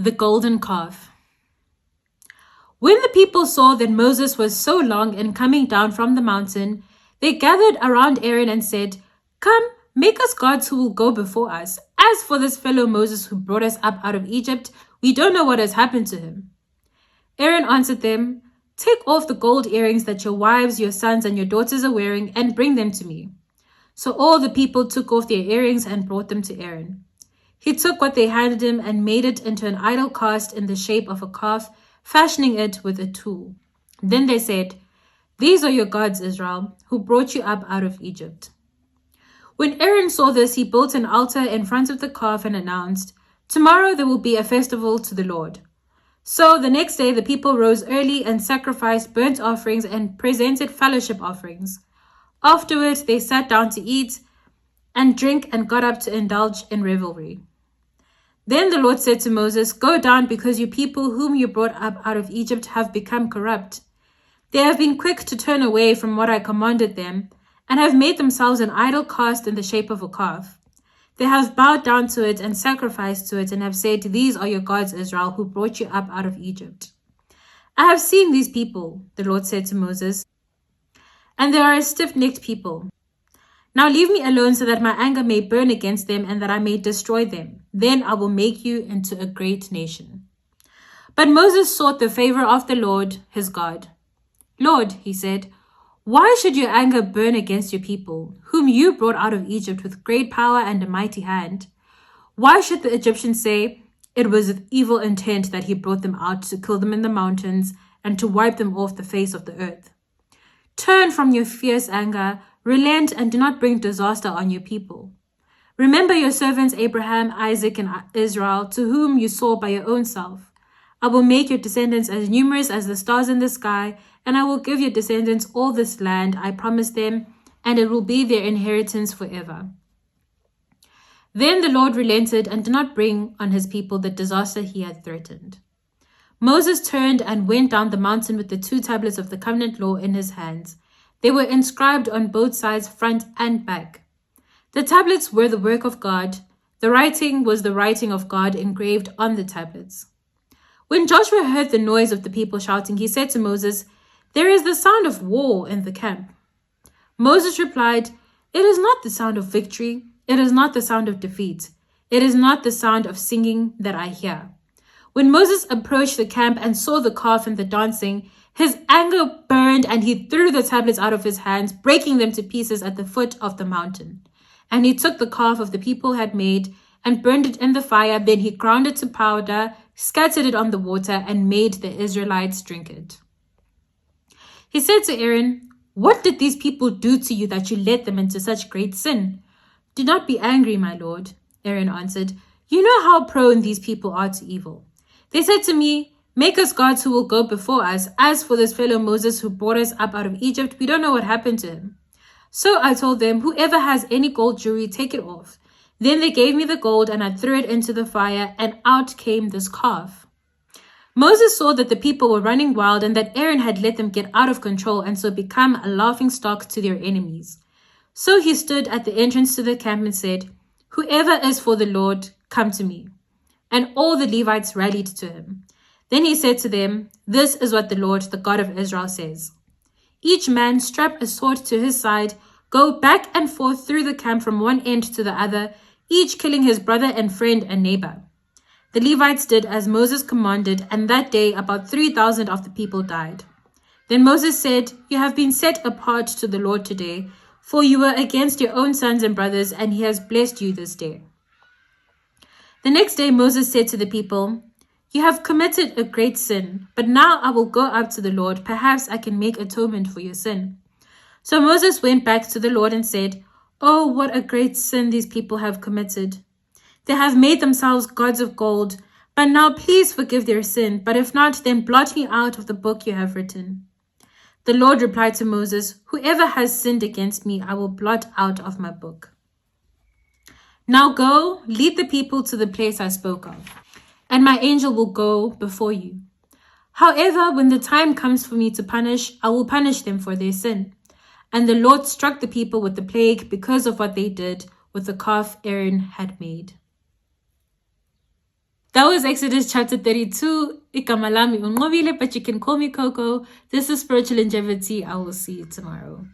The golden calf. When the people saw that Moses was so long in coming down from the mountain, they gathered around Aaron and said, "Come, make us gods who will go before us. As for this fellow Moses who brought us up out of Egypt, we don't know what has happened to him." Aaron answered them, "Take off the gold earrings that your wives, your sons, and your daughters are wearing and bring them to me." So all the people took off their earrings and brought them to Aaron. He took what they handed him and made it into an idol cast in the shape of a calf, fashioning it with a tool. Then they said, "These are your gods, Israel, who brought you up out of Egypt." When Aaron saw this, he built an altar in front of the calf and announced, "Tomorrow there will be a festival to the Lord." So the next day the people rose early and sacrificed burnt offerings and presented fellowship offerings. Afterward they sat down to eat and drink and got up to indulge in revelry. Then the Lord said to Moses, "Go down, because your people whom you brought up out of Egypt have become corrupt. They have been quick to turn away from what I commanded them, and have made themselves an idol cast in the shape of a calf. They have bowed down to it and sacrificed to it, and have said, 'These are your gods, Israel, who brought you up out of Egypt.' I have seen these people," the Lord said to Moses, "and they are a stiff-necked people. Now leave me alone so that my anger may burn against them and that I may destroy them. Then I will make you into a great nation." But Moses sought the favor of the Lord, his God. "Lord," he said, "why should your anger burn against your people, whom you brought out of Egypt with great power and a mighty hand? Why should the Egyptians say, 'It was with evil intent that he brought them out to kill them in the mountains and to wipe them off the face of the earth'? Turn from your fierce anger, relent, and do not bring disaster on your people. Remember your servants Abraham, Isaac, and Israel, to whom you swore by your own self. I will make your descendants as numerous as the stars in the sky, and I will give your descendants all this land I promised them, and it will be their inheritance forever." Then the Lord relented and did not bring on his people the disaster he had threatened. Moses turned and went down the mountain with the 2 tablets of the covenant law in his hands. They were inscribed on both sides, front and back. The tablets were the work of God. The writing was the writing of God engraved on the tablets. When Joshua heard the noise of the people shouting, he said to Moses, "There is the sound of war in the camp." Moses replied, "It is not the sound of victory. It is not the sound of defeat. It is not the sound of singing that I hear." When Moses approached the camp and saw the calf and the dancing, his anger burned, and he threw the tablets out of his hands, breaking them to pieces at the foot of the mountain. And he took the calf of the people had made and burned it in the fire. Then he ground it to powder, scattered it on the water, and made the Israelites drink it. He said to Aaron, "What did these people do to you that you led them into such great sin?" "Do not be angry, my lord," Aaron answered. "You know how prone these people are to evil. They said to me, 'Make us gods who will go before us. As for this fellow Moses who brought us up out of Egypt, we don't know what happened to him.' So I told them, 'Whoever has any gold jewelry, take it off.' Then they gave me the gold, and I threw it into the fire, and out came this calf." Moses saw that the people were running wild and that Aaron had let them get out of control and so become a laughingstock to their enemies. So he stood at the entrance to the camp and said, "Whoever is for the Lord, come to me." And all the Levites rallied to him. Then he said to them, "This is what the Lord, the God of Israel, says. Each man strap a sword to his side, go back and forth through the camp from one end to the other, each killing his brother and friend and neighbor." The Levites did as Moses commanded, and that day about 3,000 of the people died. Then Moses said, "You have been set apart to the Lord today, for you were against your own sons and brothers, and he has blessed you this day." The next day Moses said to the people, "You have committed a great sin, but now I will go up to the Lord. Perhaps I can make atonement for your sin." So Moses went back to the Lord and said, "Oh, what a great sin these people have committed. They have made themselves gods of gold, but now please forgive their sin. But if not, then blot me out of the book you have written." The Lord replied to Moses, "Whoever has sinned against me, I will blot out of my book. Now go, lead the people to the place I spoke of, and my angel will go before you. However, when the time comes for me to punish, I will punish them for their sin." And the Lord struck the people with the plague because of what they did with the calf Aaron had made. That was Exodus chapter 32. Ikamalami unqobile, but you can call me Coco. This is Spiritual Longevity. I will see you tomorrow.